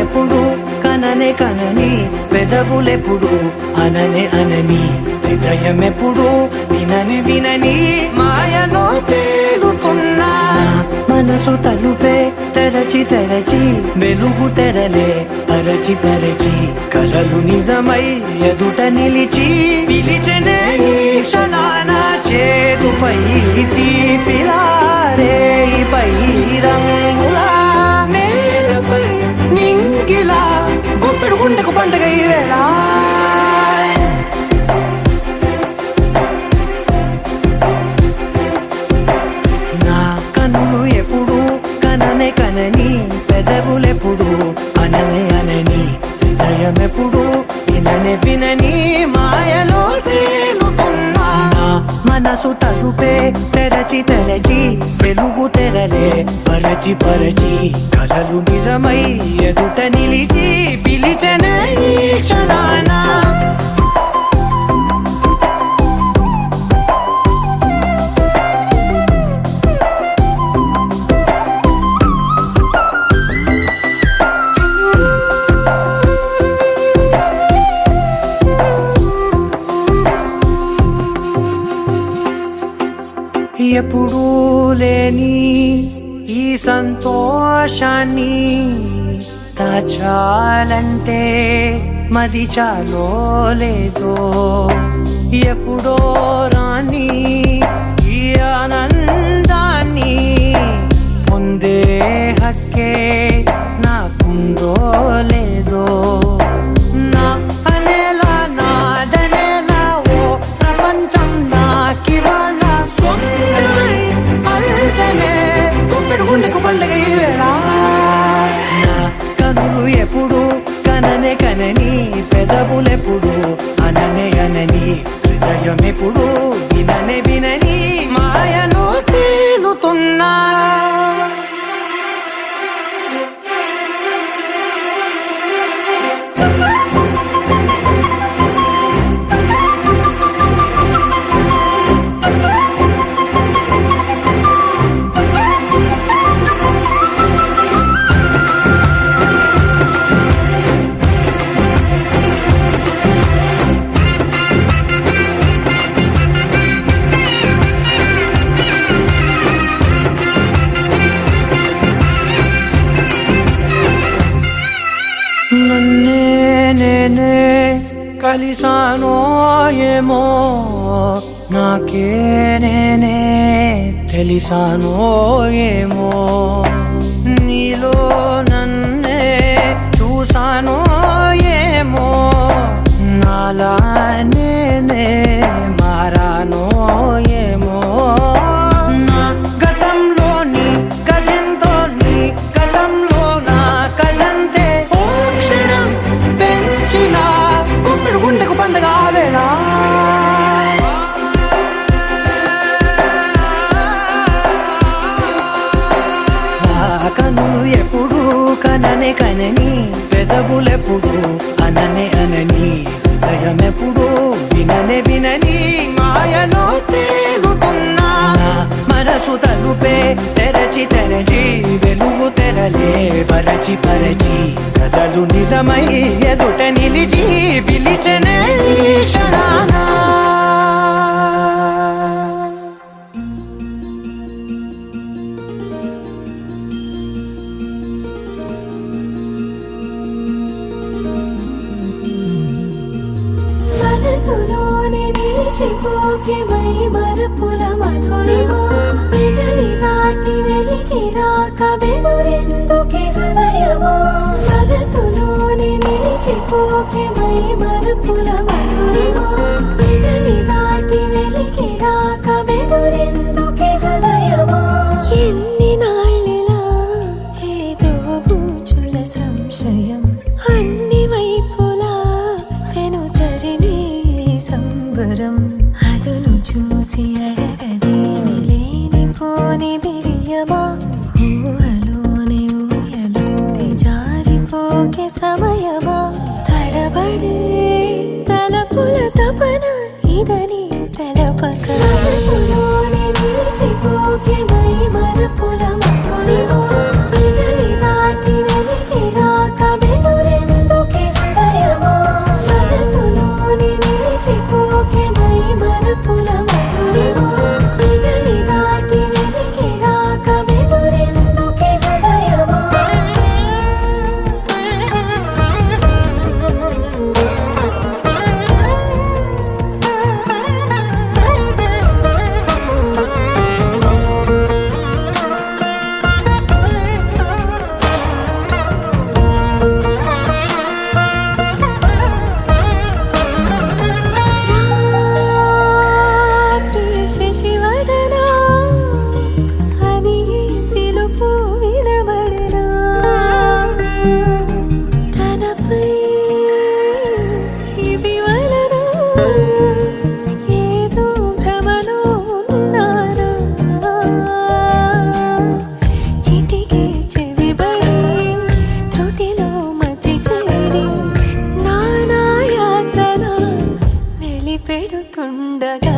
ఎప్పుడు కననే కనని పెదవులెప్పుడు అననే అనని హృదయం ఎప్పుడు వినని వినని మాయలో తేలుతున్నా మనసు తలుపే తెరచి తెరచి వెలుగు తెరలే పరచి పరచి కలలు నిజమై ఎదుట నిలిచి పిలిచెనే ఈ క్షణాన చేతుపై తీపిలారే పై రంగులా నేలపై నింగిలా గుప్పెడు గుండెకు పండుగ ఈ వేళ నా కన్నులు ఎప్పుడు కననే కనని పెదవులెప్పుడు అననే అనని హృదయం ఎప్పుడు విననే వినని మాయలో తేలుతున్నా మనసు తలుపే తెరచి తెరచి వెలుగు తెరలే పరచి పరచి కలలు నిజమై ఎదుట నిలిచి పిలిచెనే ఈ క్షణాన ఎప్పుడూ లేని ఈ సంతోషాన్ని దాచాలంటే మది చాలో లేదో ఎప్పుడో రాని ఈ ఆనందాన్ని పొందే హక్కే నాకుందో లేదో నా అనేలా నాదనేలా ఓ ప్రపంచం నాకివాళ గుండెకు పండుగ ఈ వేళ నా కనులు ఎప్పుడు కననే కనని పెదవులెప్పుడు అననే అనని హృదయం ఎప్పుడు విననే వినని మాయలో తేలుతున్నా నేనే కలిసానో ఏమో నాకే నేనే తెలిసానో ఏమో నీలో నన్నే చూసానో ఏమో నాలా నేనే మారానో ఏమో నా గతంలోని గతంతో నీ గతంలో నా కదంతే గుండెకు పండుగ వేళ కన్నులు ఎప్పుడు కననే కనని పెదవులెప్పుడు అననే అనని హృదయం ఎప్పుడు విననే వినని మాయలో తేలుతున్నా మనసు తలుపే తెరచి తెరచి వెలుగు తెరలే పరచి పరచి కలలు నిజమై ఎదుట నిలిచి పిలిచెనే ఈ క్షణాన మనసులోని నిలిచిపోకే మై మరపుల మధురిమా పెదవి దాటి వెలిగే వెదురెందుకే హృదయమా మనసులోని నిలిచిపోకే మై మరుపుల మధురిమా పెదవి దాటి వెలికి రాక వెదురెందుకే హృదయమా ఎన్ని నాళ్ళిలా ఏదో బూచుల సంశయం అన్ని వైపులా వెనుతరినే సంబరం అదును చూసి అడగదేమి లేనిపోని బిడియమా ఊహలోని ఊయలోని జారిపోకే సమయమా తడబడే తలపుల తపన ఇదని తెలపక మనసులోని నిలిచిపోకే మై మరుపుల మధురిమా పెదవి దాటి వెలికి రాక వెదురెందుకే హృదయమా మనసులోని నిలిచిపోకే మై మరుపుల మధురిమా పెదవి దాటి వెలికి రాక వెదురెందుకే హృదయమా శశివదనా అని పిలుపు వినబడినా తనపై ఇది వలన ఏదో భ్రమలో ఉన్నానా చిటికే చెవిబడి త్రుటిలో మతి చేరి నానాయాతన వెలిపెడుతుండగా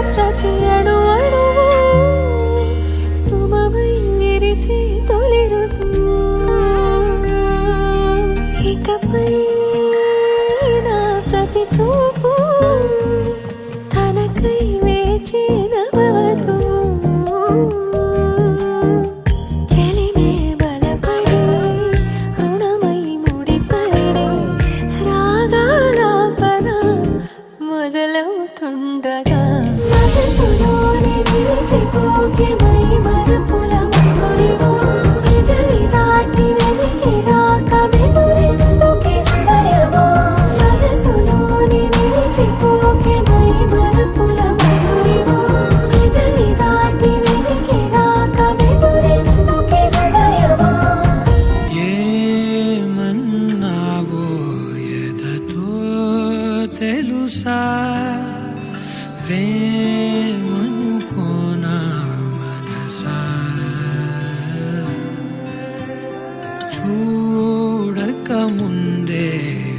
ప్రతి అణు అణువు సుమమై విరిసే తొలి ఋతువు ఇకపై నా ప్రతి చూపు తనకై వేచి నవవధువు చెలిమే బలపడి రుణమై ముడిపడి రాగాలాపన మొదలవుతుండగా మనసులోని నిలిచిపోకే మై మరుపుల మధురిమా పెదవి దాటి వెలికి రాక వెదురెందుకే హృదయమా మనసులోని నిలిచిపోకే మై మరుపుల మధురిమా పెదవి దాటి వెలికి రాక వెదురెందుకే హృదయమా ఏమన్నావో ఎదతో తెలుసా ప్రేమనుకోనా మనసా చూడక ముందే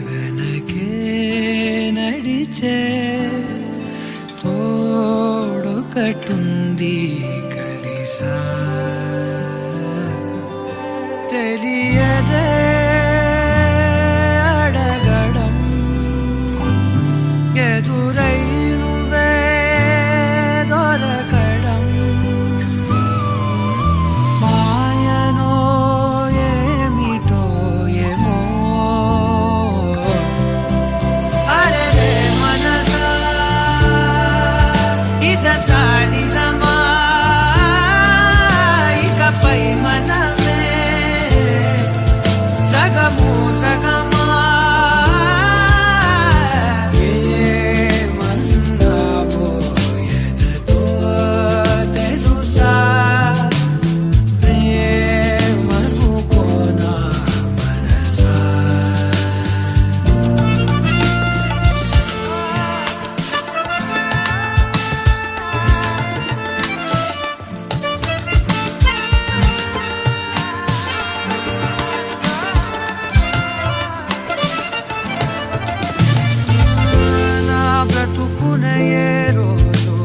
వెనకే నడిచే తోడొకటుంది కలిసా తెలియదే అడగడం ఎదురై నువ్వే దొరకడం మాయనో ఏమిటో ఏమో అరే మనసా ఇదంతా నిజమా ఇకపై మనమే సగము సగమా ఏమన్నావో ఎదతో తెలుసా ప్రేమనుకోనా మనసా నా బ్రతుకునే ఏ రోజు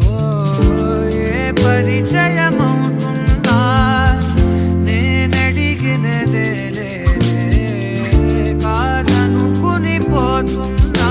ఏ పరిచయమవుతున్నా నేనడిగినదే లేదే కాదనుకుని పోతున్నా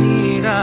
మీరా